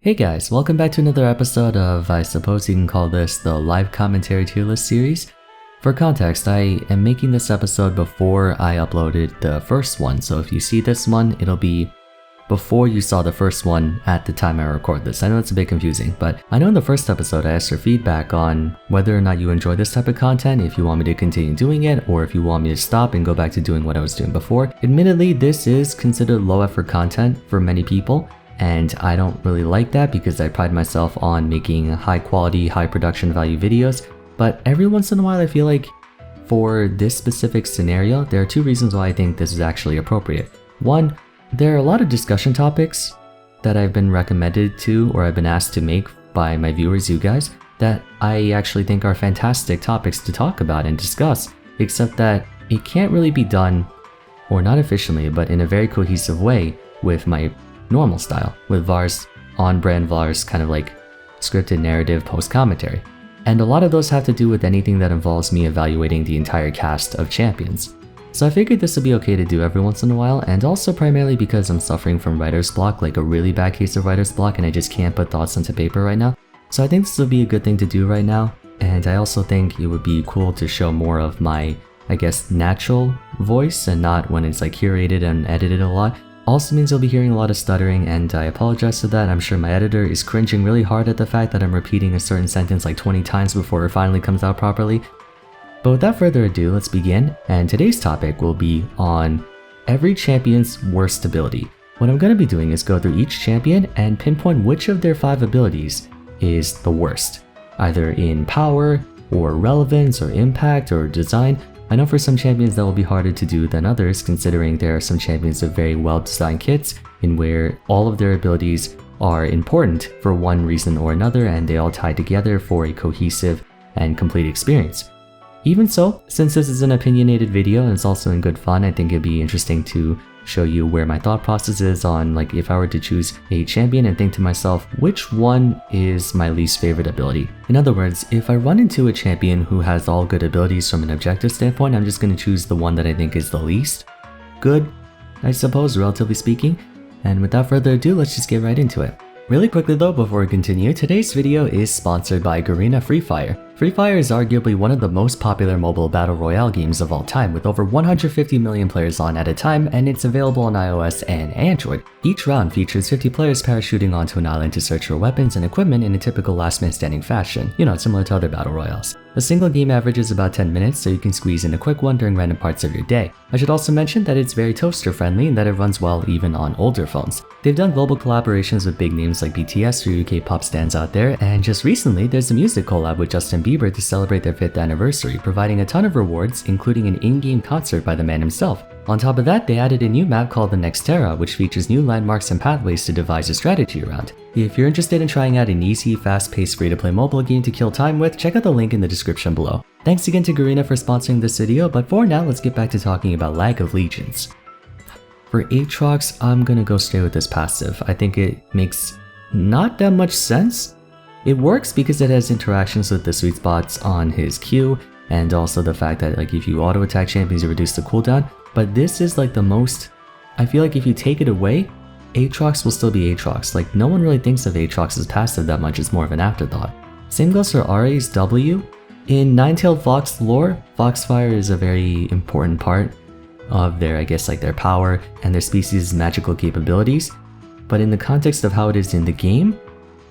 Hey guys, welcome back to another episode of, I suppose you can call this the live commentary tier list series. For context, I am making this episode before I uploaded the first one, so if you see this one, it'll be before you saw the first one at the time I record this. I know it's a bit confusing, but I know in the first episode I asked for feedback on whether or not you enjoy this type of content, if you want me to continue doing it, or if you want me to stop and go back to doing what I was doing before. Admittedly, this is considered low effort content for many people, and I don't really like that because I pride myself on making high quality, high production value videos. But every once in a while I feel like for this specific scenario, there are two reasons why I think this is actually appropriate. One, there are a lot of discussion topics that I've been recommended to or I've been asked to make by my viewers, you guys, that I actually think are fantastic topics to talk about and discuss, except that it can't really be done, or not efficiently, but in a very cohesive way with my normal style, with Vars, on-brand Vars, kind of like scripted narrative post-commentary. And a lot of those have to do with anything that involves me evaluating the entire cast of champions. So I figured this would be okay to do every once in a while, and also primarily because I'm suffering from writer's block, like a really bad case of writer's block, and I just can't put thoughts into paper right now. So I think this would be a good thing to do right now, and I also think it would be cool to show more of my, I guess, natural voice, and not when it's like curated and edited a lot. Also means you'll be hearing a lot of stuttering, and I apologize for that. I'm sure my editor is cringing really hard at the fact that I'm repeating a certain sentence like 20 times before it finally comes out properly. But without further ado, let's begin, and today's topic will be on every champion's worst ability. What I'm going to be doing is go through each champion and pinpoint which of their 5 abilities is the worst, either in power, or relevance, or impact, or design. I know for some champions that will be harder to do than others, considering there are some champions with very well designed kits in where all of their abilities are important for one reason or another, and they all tie together for a cohesive and complete experience. Even so, since this is an opinionated video and it's also in good fun, I think it'd be interesting to show you where my thought process is on, like, if I were to choose a champion and think to myself, which one is my least favorite ability? In other words, if I run into a champion who has all good abilities from an objective standpoint, I'm just going to choose the one that I think is the least good, I suppose, relatively speaking. And without further ado, let's just get right into it. Really quickly though, before we continue, today's video is sponsored by Garena Free Fire. Free Fire is arguably one of the most popular mobile battle royale games of all time, with over 150 million players on at a time, and it's available on iOS and Android. Each round features 50 players parachuting onto an island to search for weapons and equipment in a typical last man standing fashion, similar to other battle royales. A single game averages about 10 minutes, so you can squeeze in a quick one during random parts of your day. I should also mention that it's very toaster friendly and that it runs well even on older phones. They've done global collaborations with big names like BTS or UK pop stands out there, and just recently there's a music collab with Justin Bieber to celebrate their 5th anniversary, providing a ton of rewards, including an in-game concert by the man himself. On top of that, they added a new map called the Nextera, which features new landmarks and pathways to devise a strategy around. If you're interested in trying out an easy, fast-paced, free-to-play mobile game to kill time with, check out the link in the description below. Thanks again to Garena for sponsoring this video, but for now, let's get back to talking about Lag of Legions. For Aatrox, I'm gonna go straight with this passive. I think it makes not that much sense. It works because it has interactions with the sweet spots on his Q, and also the fact that if you auto attack champions, you reduce the cooldown. But this is the most, I feel like if you take it away, Aatrox will still be Aatrox. No one really thinks of Aatrox as passive that much, it's more of an afterthought. Same goes for Ahri's W. In Nine-Tailed Fox lore, Foxfire is a very important part of their, their power and their species' magical capabilities. But in the context of how it is in the game,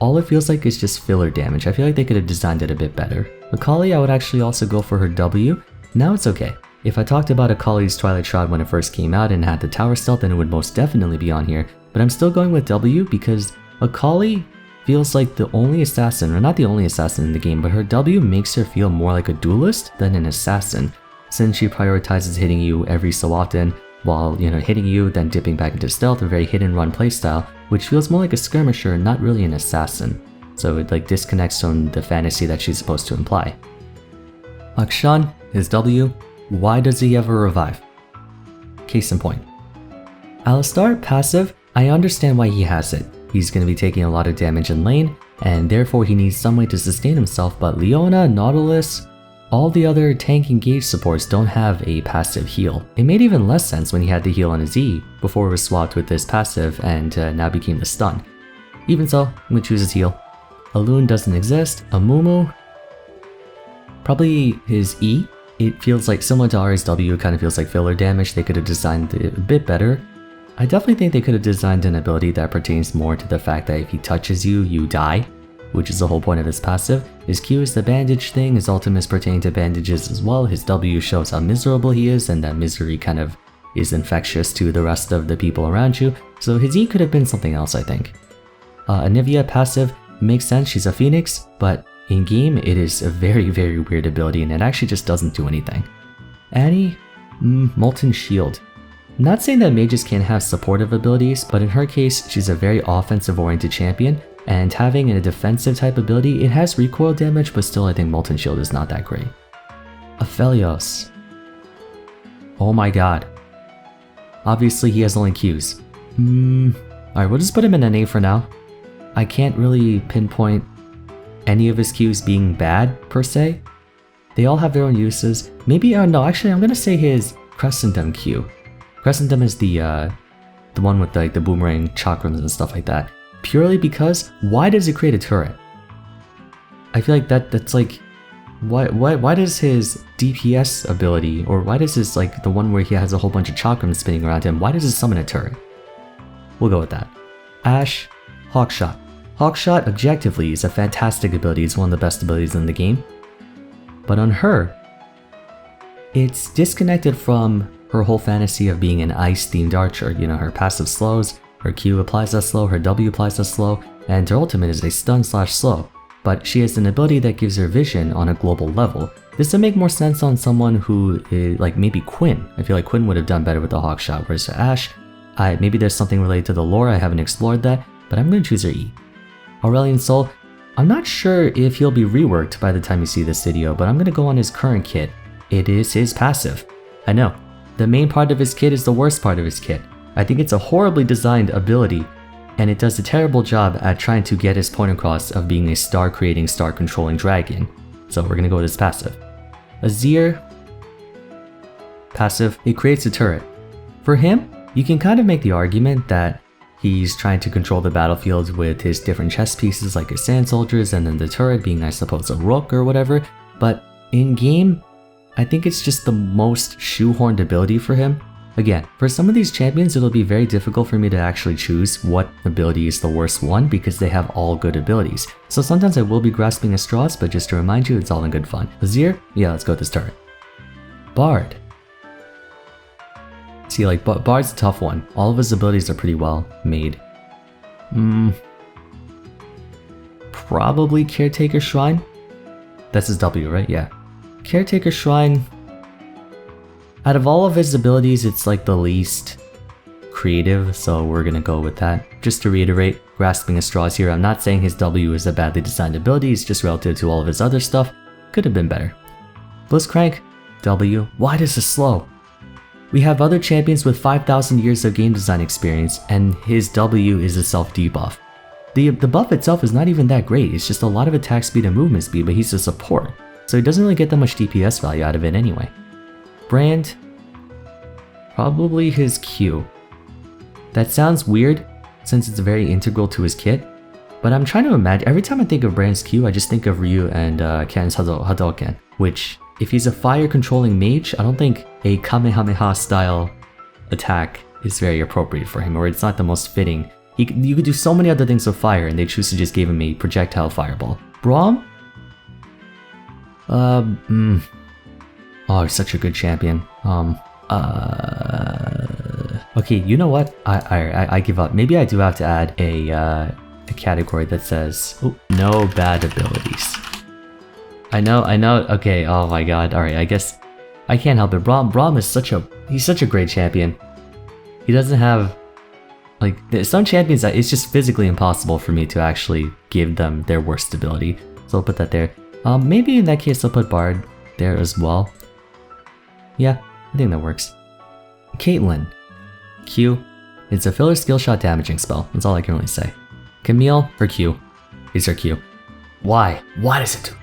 all it feels like is just filler damage. I feel like they could have designed it a bit better. Akali, I would actually also go for her W. Now it's okay. If I talked about Akali's Twilight Shroud when it first came out and had the tower stealth, then it would most definitely be on here. But I'm still going with W because Akali feels like the only assassin, or not the only assassin in the game, but her W makes her feel more like a duelist than an assassin, since she prioritizes hitting you every so often while, hitting you, then dipping back into stealth, a very hit and run playstyle, which feels more like a skirmisher, not really an assassin. So it disconnects from the fantasy that she's supposed to imply. Hawkshot, his W, why does he ever revive? Case in point. Alistar, passive, I understand why he has it. He's going to be taking a lot of damage in lane, and therefore he needs some way to sustain himself, but Leona, Nautilus, all the other tank engage supports don't have a passive heal. It made even less sense when he had the heal on his E before it was swapped with this passive and now became the stun. Even so, I'm gonna choose his heal. A Loon doesn't exist. A Mumu. Probably his E. It feels like similar to Ari's W, it kind of feels like filler damage. They could have designed it a bit better. I definitely think they could have designed an ability that pertains more to the fact that if he touches you, you die, which is the whole point of his passive. His Q is the bandage thing, his ultimates pertain to bandages as well. His W shows how miserable he is, and that misery kind of is infectious to the rest of the people around you. So his E could have been something else, I think. Anivia passive makes sense, she's a phoenix, but in game it is a very, very weird ability and it actually just doesn't do anything. Annie, Molten Shield. I'm not saying that mages can't have supportive abilities, but in her case, she's a very offensive-oriented champion, and having a defensive type ability, it has recoil damage, but still I think Molten Shield is not that great. Aphelios. Oh my god. Obviously he has only Qs. Alright, we'll just put him in an A for now. I can't really pinpoint any of his Qs being bad, per se. They all have their own uses. Maybe, no, actually I'm gonna say his Crescendum Q. Crescendum is the one with like the boomerang chakrams and stuff like that. Purely because, why does it create a turret? I feel like that's like, why does his DPS ability, or why does his like the one where he has a whole bunch of chakrams spinning around him, why does it summon a turret? We'll go with that. Ashe, Hawkshot. Hawkshot objectively is a fantastic ability, it's one of the best abilities in the game. But on her, it's disconnected from her whole fantasy of being an ice-themed archer. You know, her passive slows, her Q applies that slow, her W applies that slow, and her ultimate is a stun/slow. But she has an ability that gives her vision on a global level. This would make more sense on someone who is, like maybe Quinn. I feel like Quinn would have done better with the Hawkshot, whereas for Ashe, maybe there's something related to the lore, I haven't explored that, but I'm going to choose her E. Aurelion Sol, I'm not sure if he'll be reworked by the time you see this video, but I'm going to go on his current kit. It is his passive. I know. The main part of his kit is the worst part of his kit. I think it's a horribly designed ability, and it does a terrible job at trying to get his point across of being a star-creating, star-controlling dragon. So we're gonna go with his passive. Azir, passive, it creates a turret. For him, you can kind of make the argument that he's trying to control the battlefield with his different chess pieces like his sand soldiers and then the turret being, I suppose, a rook or whatever, but in game, I think it's just the most shoehorned ability for him. Again, for some of these champions, it'll be very difficult for me to actually choose what ability is the worst one because they have all good abilities. So sometimes I will be grasping at straws, but just to remind you, it's all in good fun. Azir? Yeah, let's go with this turret. Bard. See, like, Bard's a tough one. All of his abilities are pretty well made. Probably Caretaker Shrine? That's his W, right? Yeah. Caretaker Shrine, out of all of his abilities, it's like the least creative, so we're gonna go with that. Just to reiterate, grasping at straws here, I'm not saying his W is a badly designed ability, it's just relative to all of his other stuff. Could have been better. Blitzcrank, W. Why does this slow? We have other champions with 5,000 years of game design experience, and his W is a self-debuff. The buff itself is not even that great, it's just a lot of attack speed and movement speed, but he's a support. So he doesn't really get that much DPS value out of it anyway. Brand, probably his Q. That sounds weird since it's very integral to his kit, but I'm trying to imagine, every time I think of Brand's Q, I just think of Ryu and Ken's Hadouken, which, if he's a fire controlling mage, I don't think a Kamehameha style attack is very appropriate for him, or it's not the most fitting. You could do so many other things with fire and they choose to just give him a projectile fireball. Braum? Oh, he's such a good champion. Okay, you know what? I give up. Maybe I do have to add a category that says, oh, no bad abilities. I know, okay, oh my god, alright, I guess I can't help it. Braum is he's such a great champion. He doesn't have, like, some champions that it's just physically impossible for me to actually give them their worst ability. So I'll put that there. Maybe in that case I'll put Bard there as well. Yeah, I think that works. Caitlyn. Q. It's a filler skill shot damaging spell. That's all I can really say. Camille, her Q. Is her Q. Why? Why does it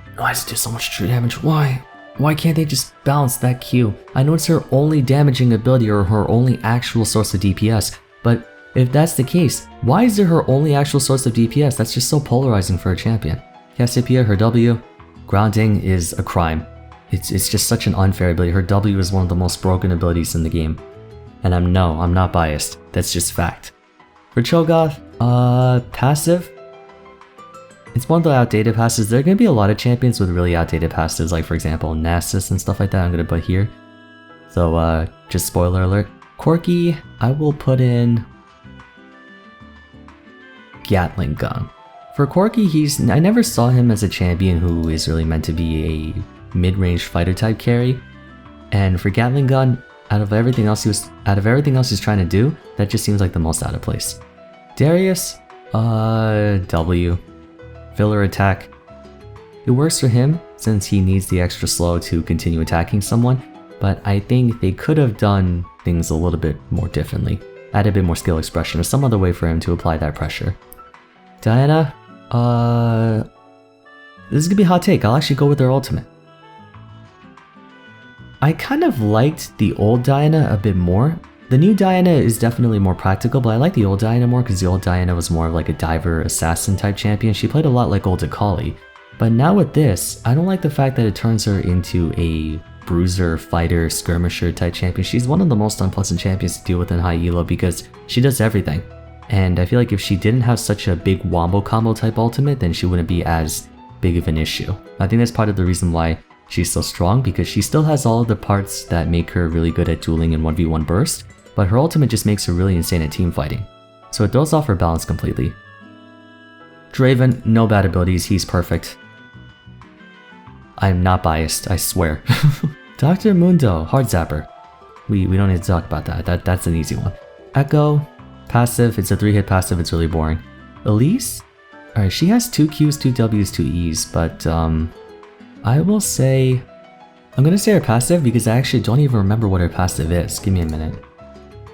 do so much true damage? Why? Why can't they just balance that Q? I know it's her only damaging ability or her only actual source of DPS, but If that's the case, why is there her only actual source of DPS? That's just so polarizing for a champion. Cassiopeia, her W, grounding is a crime. It's just such an unfair ability. Her W is one of the most broken abilities in the game. And I'm not biased. That's just fact. For Cho'Gath, passive. It's one of the outdated passives. There are going to be a lot of champions with really outdated passives, like for example Nasus and stuff like that I'm going to put here. So just spoiler alert. Quirky, I will put in Gatling Gun. For Quirky, I never saw him as a champion who is really meant to be a mid-range fighter type carry. And for Gatling Gun, out of everything else he's trying to do, that just seems like the most out of place. Darius, W. Filler attack. It works for him since he needs the extra slow to continue attacking someone, but I think they could have done things a little bit more differently. Add a bit more skill expression or some other way for him to apply that pressure. Diana, this is gonna be a hot take. I'll actually go with her ultimate. I kind of liked the old Diana a bit more. The new Diana is definitely more practical, but I like the old Diana more because the old Diana was more of like a diver assassin type champion. She played a lot like old Akali. But now with this, I don't like the fact that it turns her into a bruiser, fighter, skirmisher type champion. She's one of the most unpleasant champions to deal with in high elo because she does everything. And I feel like if she didn't have such a big wombo combo type ultimate, then she wouldn't be as big of an issue. I think that's part of the reason why she's so strong, because she still has all of the parts that make her really good at dueling in 1v1 burst, but her ultimate just makes her really insane at team fighting. So it throws off her balance completely. Draven, no bad abilities, he's perfect. I'm not biased, I swear. Dr. Mundo, Hard Zapper. We don't need to talk about that, that's an easy one. Echo, passive, it's a 3-hit passive, it's really boring. Elise? Alright, she has 2 Qs, 2 Ws, 2 Es, but I will say... I'm gonna say her passive because I actually don't even remember what her passive is. Give me a minute.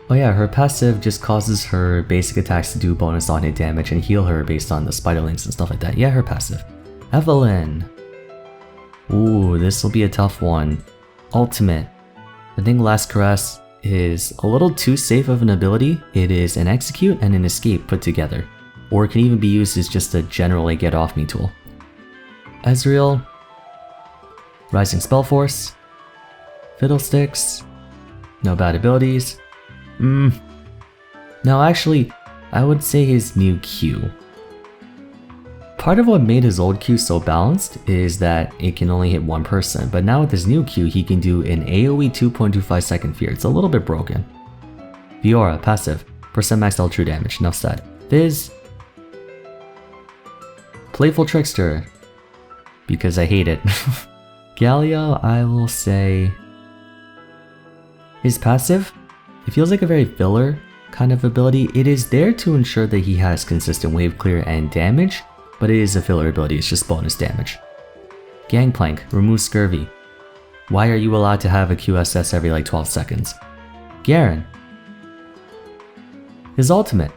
Oh yeah, her passive just causes her basic attacks to do bonus on hit damage and heal her based on the spiderlings and stuff like that. Yeah, her passive. Evelyn. Ooh, this will be a tough one. Ultimate. I think Last Caress is a little too safe of an ability. It is an execute and an escape put together. Or it can even be used as just a general get off me tool. Ezreal. Rising Spell Force. Fiddlesticks. No bad abilities. No, actually, I would say his new Q. Part of what made his old Q so balanced is that it can only hit one person, but now with his new Q, he can do an AoE 2.25 second fear. It's a little bit broken. Fiora, passive, percent max all true damage, enough said. Fizz, Playful Trickster, because I hate it. Galio, I will say his passive, it feels like a very filler kind of ability. It is there to ensure that he has consistent wave clear and damage, but it is a filler ability, it's just bonus damage. Gangplank, remove Scurvy. Why are you allowed to have a QSS every like 12 seconds? Garen. His ultimate.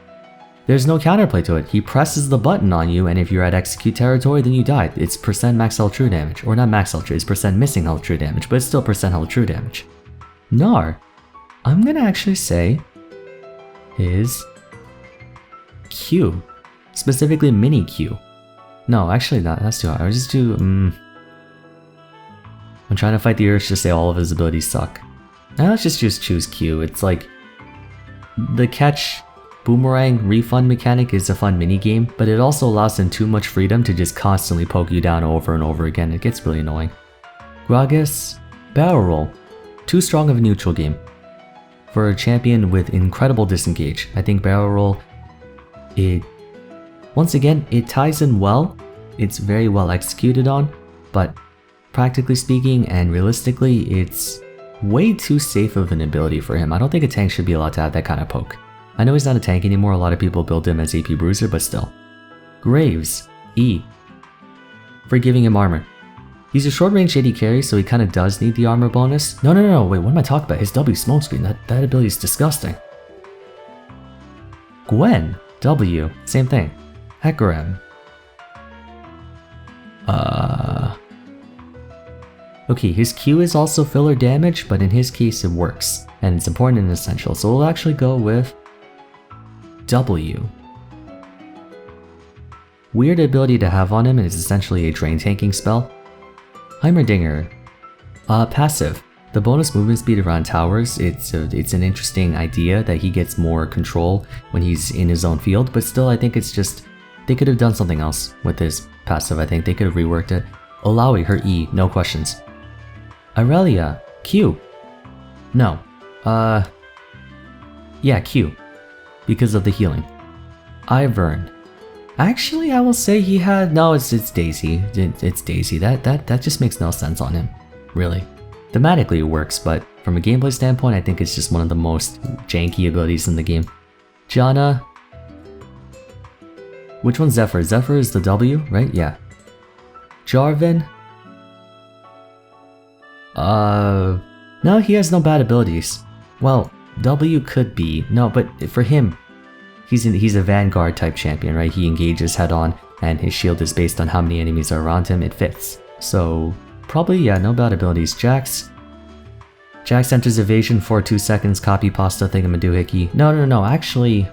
There's no counterplay to it. He presses the button on you and if you're at execute territory then you die. It's percent max health true damage. Or not max health true, it's percent missing health true damage, but it's still percent health true damage. Gnar. I'm gonna actually say his Q. Specifically mini Q. No, actually not, that's too hard. I would just do, I'm trying to fight the urge to say all of his abilities suck. Now let's just choose Q. It's like, the catch boomerang refund mechanic is a fun mini game, but it also allows him too much freedom to just constantly poke you down over and over again. It gets really annoying. Gragas Barrel. Too strong of a neutral game. For a champion with incredible disengage, I think Barrel Roll, once again, it ties in well, it's very well executed on, but practically speaking and realistically, it's way too safe of an ability for him. I don't think a tank should be allowed to have that kind of poke. I know he's not a tank anymore, a lot of people build him as AP Bruiser, but still. Graves, E. For giving him armor. He's a short range AD carry, so he kind of does need the armor bonus. No, wait, what am I talking about? His W smokescreen, that ability is disgusting. Gwen, W, same thing. Hecarim. Okay, his Q is also filler damage, but in his case it works, and it's important and essential, so we'll actually go with W. Weird ability to have on him, and it's essentially a drain tanking spell. Heimerdinger. Passive. The bonus movement speed around towers, it's an interesting idea that he gets more control when he's in his own field, but still I think it's just, they could have done something else with his passive. I think they could have reworked it. Olawi, her E, no questions. Aurelia, Q. No. Yeah, Q. Because of the healing. Ivern. Actually, I will say he had, no, it's Daisy. It's Daisy. That just makes no sense on him, really. Thematically it works, but from a gameplay standpoint, I think it's just one of the most janky abilities in the game. Janna. Which one's Zephyr? Zephyr is the W, right? Yeah. Jarvan. No, he has no bad abilities. Well, W could be, no, but for him, he's a Vanguard type champion, right? He engages head on, and his shield is based on how many enemies are around him. It fits. So probably, yeah, no bad abilities. Jax enters evasion for 2 seconds, copy pasta thingamadoohickey. No, actually,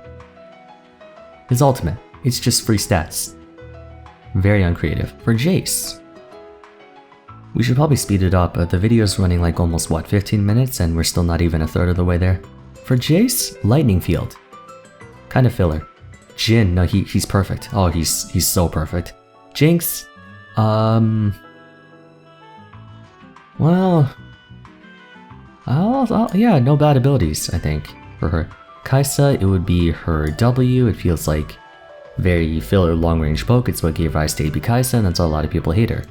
his ultimate. It's just free stats. Very uncreative. For Jace, we should probably speed it up. The video's running like almost, what, 15 minutes, and we're still not even a third of the way there. For Jace, Lightning Field. Kind of filler. Jhin, no, he's perfect. Oh, he's so perfect. Jinx, well, yeah, no bad abilities, I think, for her. Kai'Sa, it would be her W. It feels like very filler long-range poke. It's what gave rise to AB Kai'Sa, and that's why a lot of people hate her.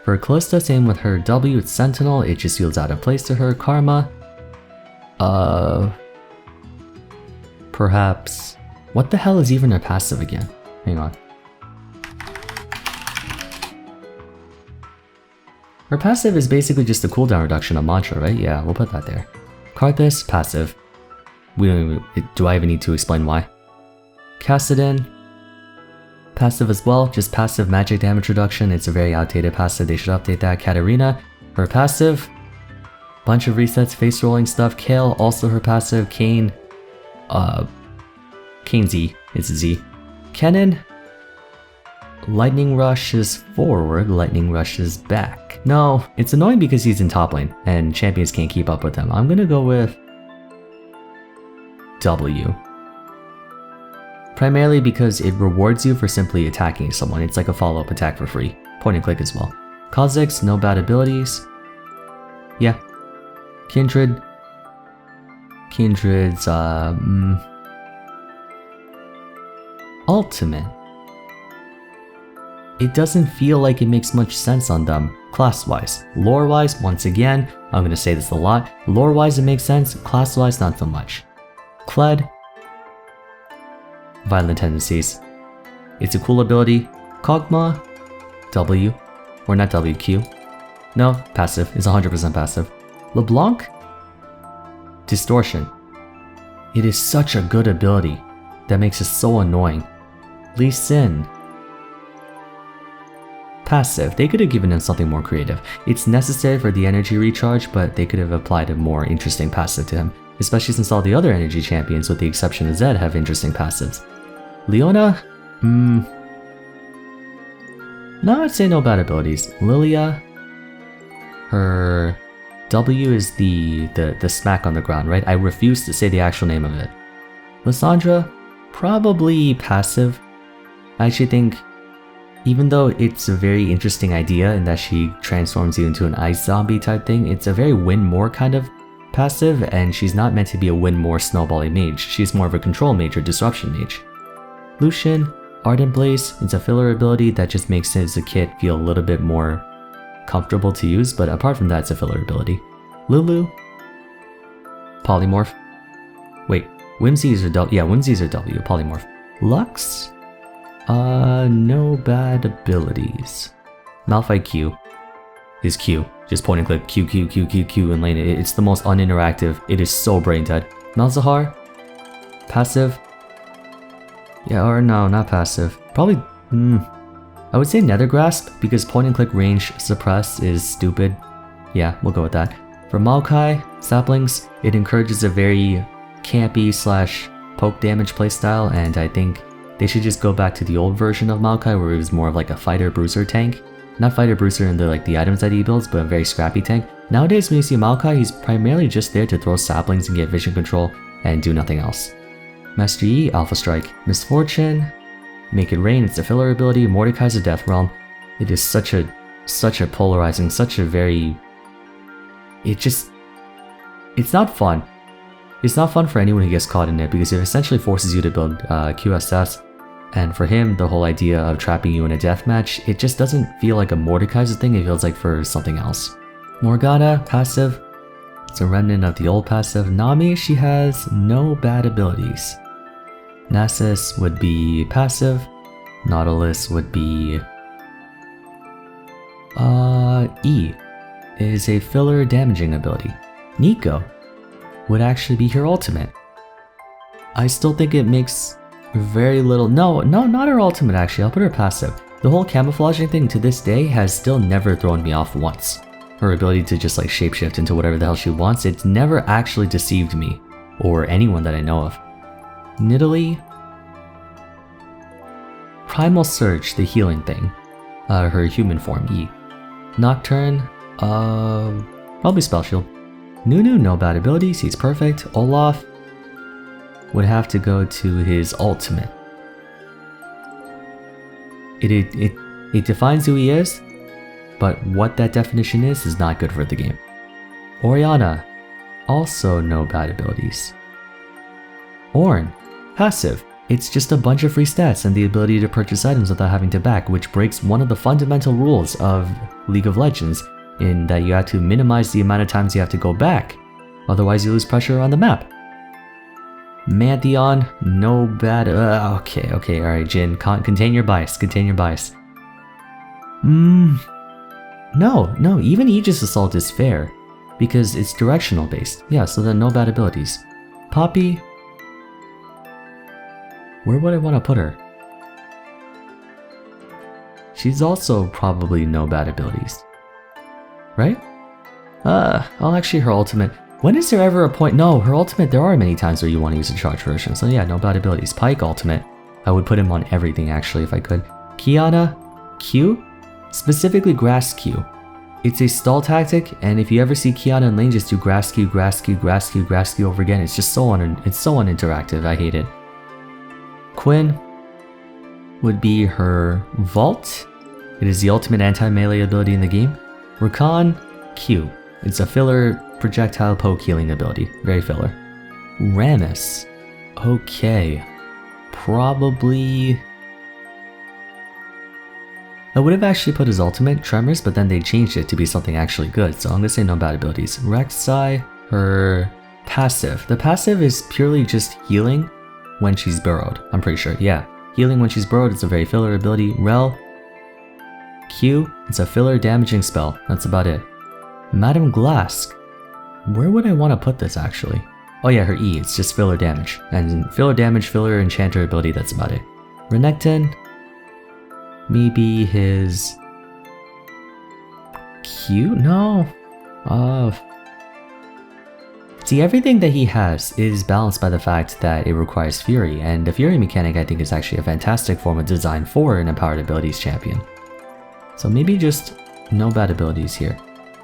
For Kalista, same with her W. It's Sentinel. It just feels out of place to her. Karma, perhaps. What the hell is even her passive again? Hang on. Her passive is basically just a cooldown reduction on Mantra, right? Yeah, we'll put that there. Karthus, passive. We don't even, do I even need to explain why? Kassadin, passive as well, just passive magic damage reduction. It's a very outdated passive, they should update that. Katarina, her passive. Bunch of resets, face rolling stuff. Kale, also her passive. Kayn, Kayn Z, it's a Z. Kennen, Lightning rushes forward, Lightning rushes back. No, it's annoying because he's in top lane and champions can't keep up with him. I'm gonna go with W. Primarily because it rewards you for simply attacking someone. It's like a follow-up attack for free. Point and click as well. Kha'Zix, no bad abilities. Yeah. Kindred's ultimate. It doesn't feel like it makes much sense on them, class-wise. Lore-wise, once again, I'm gonna say this a lot, lore-wise it makes sense, class-wise not so much. Kled, violent tendencies. It's a cool ability. Kog'Maw, W, or not W, Q. No, passive, it's 100% passive. LeBlanc, distortion. It is such a good ability that makes it so annoying. Lee Sin, passive. They could have given him something more creative. It's necessary for the energy recharge, but they could have applied a more interesting passive to him, especially since all the other energy champions, with the exception of Zed, have interesting passives. Leona? No, I'd say no bad abilities. Lilia, her W is the smack on the ground, right? I refuse to say the actual name of it. Lissandra, probably passive. I actually think, even though it's a very interesting idea in that she transforms you into an ice zombie type thing, it's a very win more kind of passive, and she's not meant to be a win more snowballing mage. She's more of a control mage or disruption mage. Lucian, Ardent Blaze, it's a filler ability that just makes his kit feel a little bit more comfortable to use, but apart from that, it's a filler ability. Lulu, Polymorph. Wait, Whimsies are W. Yeah, Whimsies are W, Polymorph. Lux? No bad abilities. Malphite Q is Q. Just point and click Q, Q, Q, Q, Q, and lane it. It's the most uninteractive. It is so brain dead. Malzahar, passive. Yeah, or no, not passive. Probably, I would say Nether Grasp, because point and click range suppress is stupid. Yeah, we'll go with that. For Maokai, Saplings, it encourages a very campy slash poke damage playstyle, and I think they should just go back to the old version of Maokai where he was more of like a fighter bruiser tank. Not fighter bruiser in the items that he builds, but a very scrappy tank. Nowadays when you see Maokai, he's primarily just there to throw saplings and get vision control and do nothing else. Master Yi, Alpha Strike, Misfortune, Make It Rain, it's a filler ability, Mordekaiser Death Realm. It is such a polarizing, such a very... it's not fun. It's not fun for anyone who gets caught in it because it essentially forces you to build QSS, and for him, the whole idea of trapping you in a deathmatch, it just doesn't feel like a Mordekaiser thing, it feels like for something else. Morgana, passive. It's a remnant of the old passive. Nami, she has no bad abilities. Nasus would be passive. Nautilus would be... E is a filler damaging ability. Nico would actually be her ultimate. I still think it makes very little... No, not her ultimate actually, I'll put her passive. The whole camouflaging thing to this day has still never thrown me off once. Her ability to just like shapeshift into whatever the hell she wants, it's never actually deceived me, or anyone that I know of. Nidalee, Primal Surge, the healing thing, her human form, E. Nocturne, probably Spell Shield. Nunu, no bad abilities, he's perfect. Olaf would have to go to his ultimate. It defines who he is, but what that definition is not good for the game. Orianna, also no bad abilities. Ornn, passive. It's just a bunch of free stats and the ability to purchase items without having to back, which breaks one of the fundamental rules of League of Legends, in that you have to minimize the amount of times you have to go back, otherwise you lose pressure on the map. Mantheon, no bad... okay, alright, Jhin, contain your bias, No, even Aegis Assault is fair, because it's directional based. Yeah, so then no bad abilities. Poppy, where would I want to put her? She's also probably no bad abilities. Right? Actually her ultimate. When is there ever a point? No, her ultimate, there are many times where you want to use a charge version, so yeah, no bad abilities. Pyke ultimate, I would put him on everything actually if I could. Kiana, Q? Specifically Grass Q. It's a stall tactic, and if you ever see Kiana in lane, just do Grass Q over again. It's just so uninteractive, I hate it. Quinn would be her Vault. It is the ultimate anti-melee ability in the game. Rakan, Q. It's a filler projectile poke healing ability. Very filler. Rammus. Okay. Probably... I would have actually put his ultimate, Tremors, but then they changed it to be something actually good, so I'm gonna say no bad abilities. Rek'Sai, her passive. The passive is purely just healing when she's burrowed, I'm pretty sure, yeah. Healing when she's burrowed, it's a very filler ability. Rel, Q, it's a filler damaging spell, that's about it. Madame Glask, where would I want to put this actually? Oh yeah, her E, it's just filler damage. And filler damage, filler enchanter ability, that's about it. Renekton, maybe his Q? No. See, everything that he has is balanced by the fact that it requires Fury, and the Fury mechanic I think is actually a fantastic form of design for an empowered abilities champion. So maybe just no bad abilities here.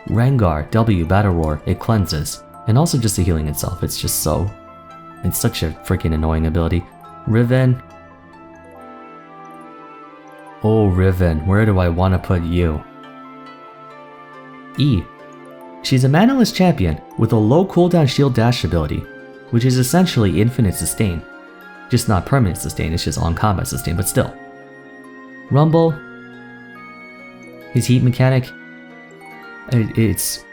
Rengar, W, Battle Roar, it cleanses. And also just the healing itself, it's just so... it's such a freaking annoying ability. Riven. Oh, Riven, where do I want to put you? E. She's a manaless champion with a low cooldown shield dash ability, which is essentially infinite sustain. Just not permanent sustain, it's just on combat sustain, but still. Rumble. His heat mechanic. It's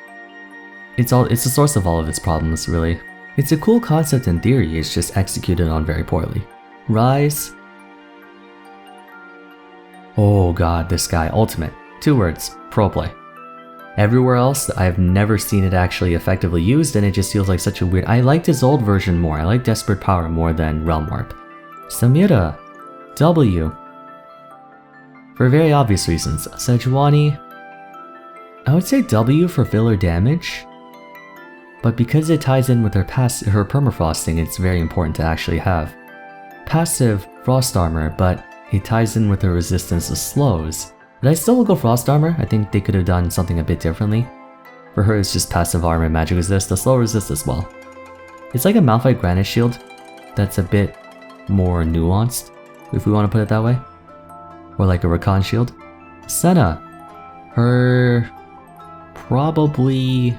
the source of all of its problems, really. It's a cool concept in theory, it's just executed on very poorly. Rise. Oh god, this guy, ultimate. 2 words, pro play. Everywhere else, I've never seen it actually effectively used, and it just feels like such a weird... I liked his old version more, I like Desperate Power more than Realm Warp. Samira. W. For very obvious reasons. Sejuani. I would say W for filler damage. but because it ties in with her permafrosting, it's very important to actually have. Passive Frost Armor, but it ties in with her resistance to slows. But I still will go Frost Armor. I think they could have done something a bit differently. For her, it's just passive armor, magic resist, the slow resist as well. It's like a Malphite Granite Shield that's a bit more nuanced, if we want to put it that way. Or like a Rakan Shield. Senna. Her... probably...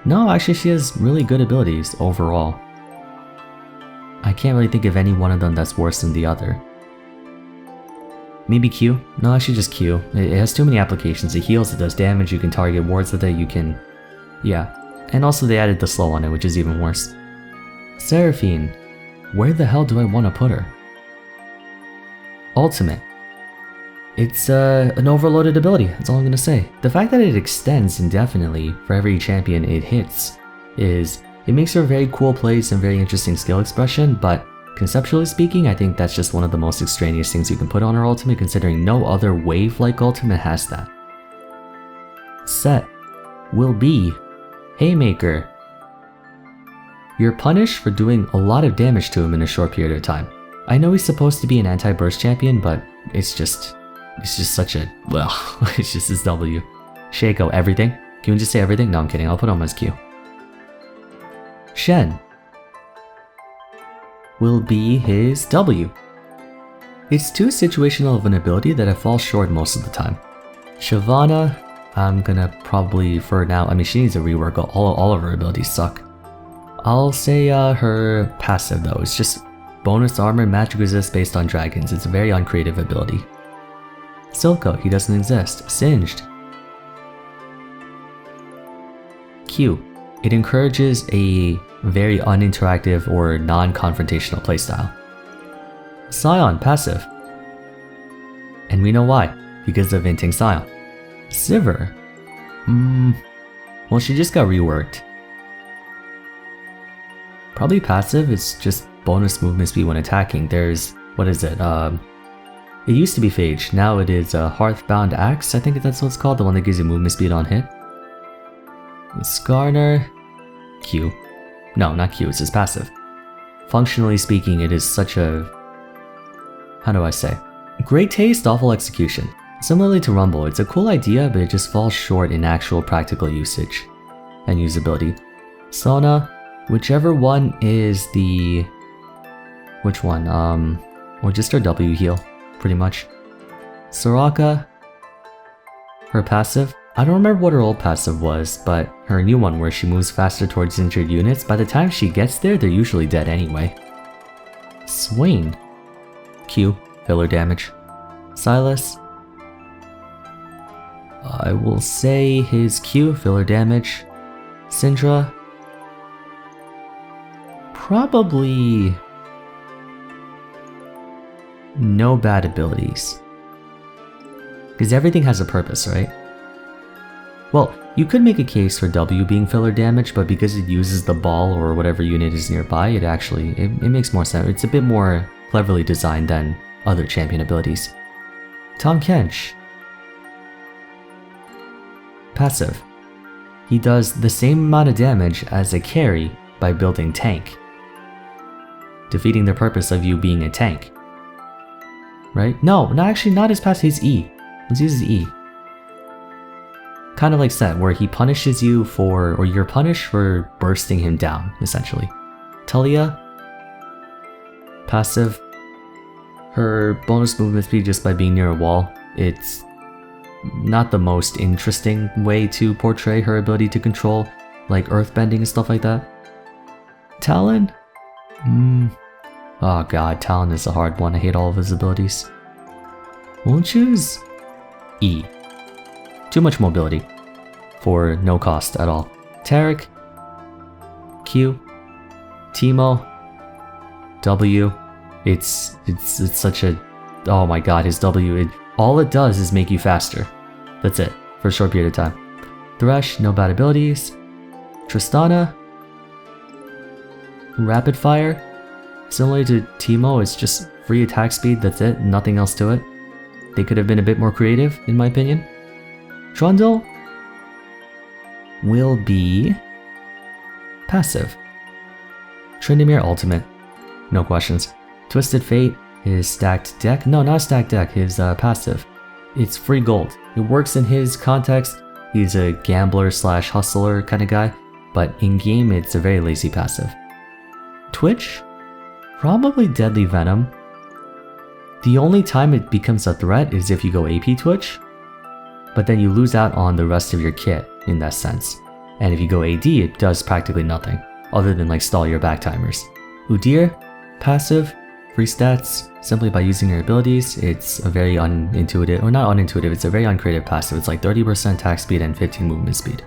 No, actually she has really good abilities overall. I can't really think of any one of them that's worse than the other. Maybe Q? No, actually just Q. It has too many applications. It heals, it does damage, you can target wards with it, you can... Yeah. And also they added the slow on it, which is even worse. Seraphine. Where the hell do I want to put her? Ultimate. It's an overloaded ability, that's all I'm gonna say. The fact that it extends indefinitely for every champion it hits is... It makes for a very cool plays and very interesting skill expression, but conceptually speaking, I think that's just one of the most extraneous things you can put on her ultimate, considering no other wave-like ultimate has that. Set will be Haymaker. You're punished for doing a lot of damage to him in a short period of time. I know he's supposed to be an anti-burst champion, but it's just such a... well, it's just his W. Shaco, everything? Can we just say everything? No, I'm kidding, I'll put on his Q. Shen will be his W. It's too situational of an ability that I fall short most of the time. Shyvana, I'm gonna probably, for now, I mean she needs a rework, all of her abilities suck. I'll say her passive though, it's just bonus armor and magic resist based on dragons. It's a very uncreative ability. Silco, he doesn't exist. Singed. Q. It encourages a very uninteractive or non-confrontational playstyle. Scion, passive. And we know why, because of Inting Scion. Sivir. Well, she just got reworked. Probably passive, it's just bonus movement speed when attacking. There's, what is it? It used to be Phage, now it is Hearthbound Axe, I think that's what it's called, the one that gives you movement speed on hit. Skarner, Q. No, not Q, it's his passive. Functionally speaking, it is such a... how do I say? Great taste, awful execution. Similarly to Rumble, it's a cool idea, but it just falls short in actual practical usage and usability. Sona, whichever one is the... which one? Or just her W heal, pretty much. Soraka, her passive. I don't remember what her old passive was, but her new one where she moves faster towards injured units, by the time she gets there, they're usually dead anyway. Swain. Q, filler damage. Silas. I will say his Q, filler damage. Syndra. Probably... no bad abilities. Because everything has a purpose, right? Well, you could make a case for W being filler damage, but because it uses the ball or whatever unit is nearby, it actually, it makes more sense. It's a bit more cleverly designed than other champion abilities. Tahm Kench. Passive. He does the same amount of damage as a carry by building tank, defeating the purpose of you being a tank. Right? No, actually not his passive, his E. Let's use his E. Kind of like Set, where he punishes you for, or you're punished for bursting him down, essentially. Talia. Passive. Her bonus movement speed just by being near a wall. It's not the most interesting way to portray her ability to control, like earthbending and stuff like that. Talon? Oh god, Talon is a hard one. I hate all of his abilities. We'll choose E. Too much mobility for no cost at all. Taric. Q. Teemo. W. It's such a... oh my god, his W. All it does is make you faster. That's it, for a short period of time. Thresh, no bad abilities. Tristana. Rapid Fire. Similar to Teemo, it's just free attack speed, that's it, nothing else to it. They could have been a bit more creative, in my opinion. Trundle will be... passive. Tryndamere ultimate, no questions. Twisted Fate, his stacked deck, no, not stacked deck, his passive. It's free gold. It works in his context. He's a gambler slash hustler kind of guy, but in game it's a very lazy passive. Twitch, probably Deadly Venom. The only time it becomes a threat is if you go AP Twitch, but then you lose out on the rest of your kit in that sense. And if you go AD, it does practically nothing, other than like stall your back timers. Udyr, passive, free stats, simply by using your abilities. It's a very unintuitive, or not unintuitive, it's a very uncreative passive. It's like 30% attack speed and 15 movement speed.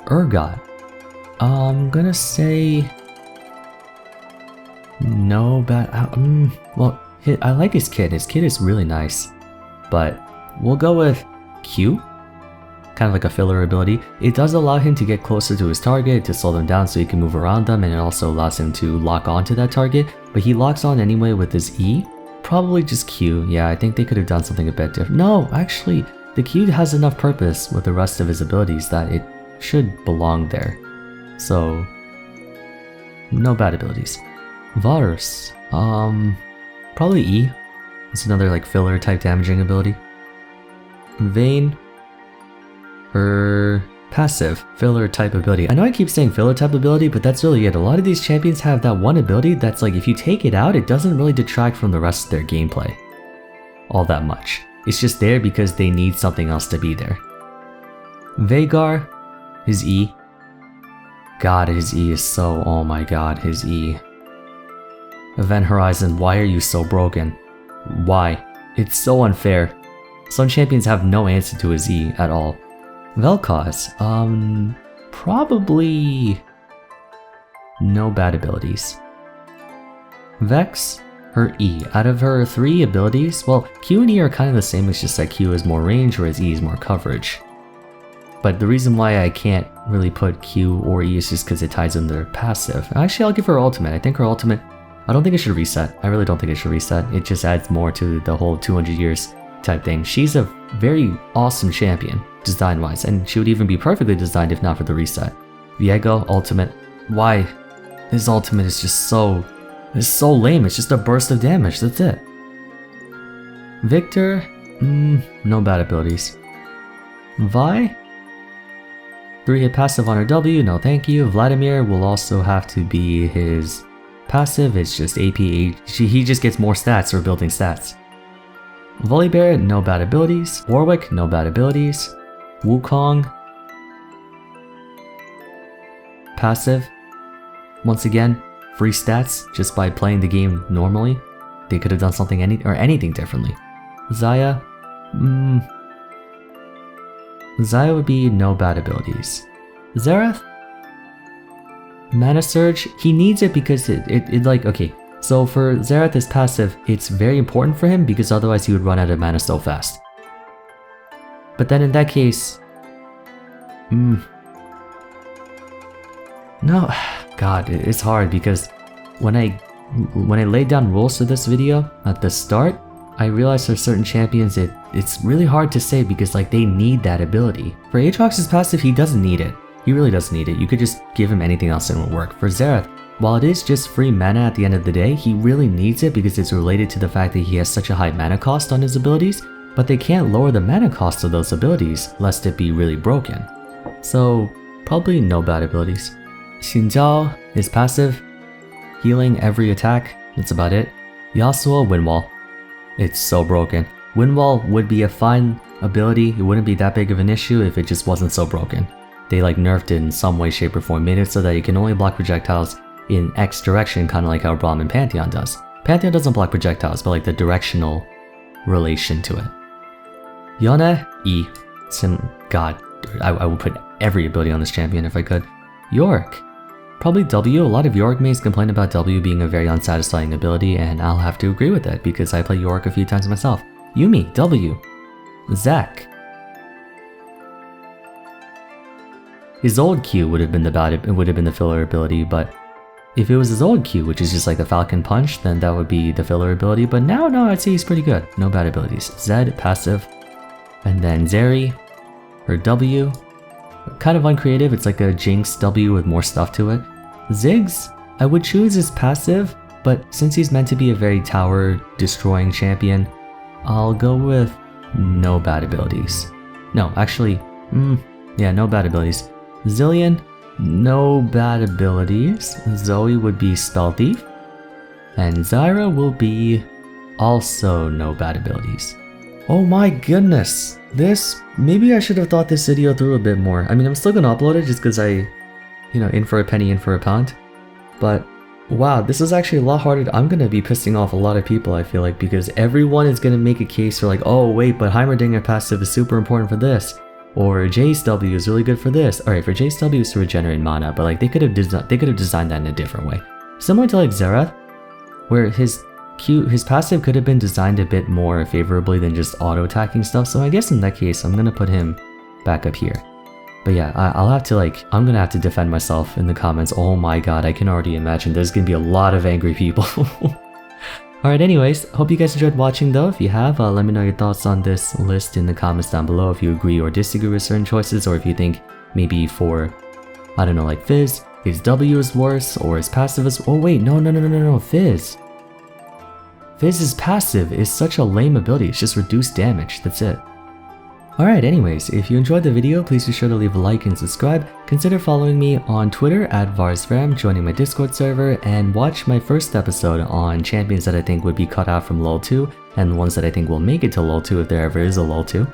Urgot, I'm gonna say no bad. Well, I like his kit. His kit is really nice, but we'll go with Q. Kind of like a filler ability. It does allow him to get closer to his target to slow them down so he can move around them, and it also allows him to lock onto that target, but he locks on anyway with his E. Probably just Q. Yeah, I think they could have done something a bit different. No, actually, the Q has enough purpose with the rest of his abilities that it should belong there. So, no bad abilities. Vars, probably E. It's another like filler type damaging ability. Vayne, her passive filler type ability. I know I keep saying filler type ability, but that's really it. A lot of these champions have that one ability that's like if you take it out, it doesn't really detract from the rest of their gameplay all that much. It's just there because they need something else to be there. Veigar, his E. God, his E is so, oh my god, his E. Event Horizon, why are you so broken? Why? It's so unfair. Some champions have no answer to his E at all. Vel'Koz, probably no bad abilities. Vex, her E. Out of her 3 abilities, well, Q and E are kind of the same, it's just that Q is more range whereas E is more coverage. But the reason why I can't really put Q or E is just because it ties in their passive. Actually, I'll give her ultimate. I think her ultimate, I don't think it should reset. I really don't think it should reset. It just adds more to the whole 200 years type thing. She's a very awesome champion, design-wise, and she would even be perfectly designed if not for the reset. Viego, ultimate. Why? His ultimate is just so... it's so lame. It's just a burst of damage. That's it. Victor, no bad abilities. Vi? 3-hit passive on her W, no thank you. Vladimir will also have to be his passive. It's just AP. He just gets more stats for building stats. Volibear, no bad abilities. Warwick, no bad abilities. Wukong, passive. Once again, free stats just by playing the game normally. They could have done something anything differently. Xayah, Xayah would be no bad abilities. Xerath, Mana Surge, he needs it because it like, okay, so for Xerath as passive, it's very important for him because otherwise he would run out of mana so fast. But then in that case, no, God, it's hard because when I laid down rules for this video at the start, I realized for certain champions it's really hard to say because like they need that ability. For Aatrox's passive, he doesn't need it. He really doesn't need it. You could just give him anything else and it will work. For Xerath, while it is just free mana at the end of the day, he really needs it because it's related to the fact that he has such a high mana cost on his abilities, but they can't lower the mana cost of those abilities lest it be really broken. So probably no bad abilities. Xin Zhao is passive, healing every attack, that's about it. Yasua Winwall. It's so broken. Winwall would be a fine ability, it wouldn't be that big of an issue if it just wasn't so broken. They like nerfed it in some way, shape, or form, made it so that you can only block projectiles in X direction, kind of like how Braum and Pantheon does. Pantheon doesn't block projectiles, but like the directional relation to it. Yone, E. God, I would put every ability on this champion if I could. Yorick, probably W. A lot of Yorick mains complain about W being a very unsatisfying ability, and I'll have to agree with it because I play Yorick a few times myself. Yuumi, W. Zac. His old Q would have been the filler ability, but if it was his old Q, which is just like the Falcon Punch, then that would be the filler ability. But now, no, I'd say he's pretty good. No bad abilities. Zed, passive. And then Zeri, her W. kind of uncreative. It's like a Jinx W with more stuff to it. Ziggs, I would choose his passive, but since he's meant to be a very tower-destroying champion, I'll go with no bad abilities. No, actually, yeah, no bad abilities. Zillion, no bad abilities. Zoe would be Spell Thief. And Zyra will be also no bad abilities. Oh my goodness. Maybe I should have thought this video through a bit more. I mean, I'm still gonna upload it just because in for a penny, in for a pound. But wow, this is actually a lot harder. I'm gonna be pissing off a lot of people, I feel like, because everyone is gonna make a case for like, oh wait, but Heimerdinger passive is super important for this. Or Jace W is really good for this. Alright, for Jace W is to regenerate mana, but like they could have designed that in a different way. Similar to like Xerath, where his passive could have been designed a bit more favorably than just auto-attacking stuff, so I guess in that case, I'm gonna put him back up here. But yeah, I'm gonna have to defend myself in the comments. Oh my god, I can already imagine there's gonna be a lot of angry people. Alright, anyways, hope you guys enjoyed watching though. If you have, let me know your thoughts on this list in the comments down below, if you agree or disagree with certain choices, or if you think maybe for, I don't know, like Fizz, his W is worse, or his passive is— oh wait, no, Fizz. Fizz's passive is such a lame ability, it's just reduced damage, that's it. Alright, anyways, if you enjoyed the video, please be sure to leave a like and subscribe. Consider following me on Twitter at VarsFam, joining my Discord server, and watch my first episode on champions that I think would be cut out from LoL 2, and ones that I think will make it to LoL 2 if there ever is a LoL 2.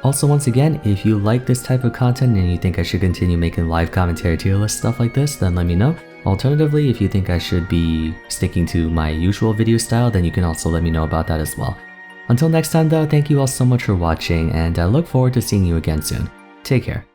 Also, once again, if you like this type of content and you think I should continue making live commentary tier list stuff like this, then let me know. Alternatively, if you think I should be sticking to my usual video style, then you can also let me know about that as well. Until next time though, thank you all so much for watching, and I look forward to seeing you again soon. Take care.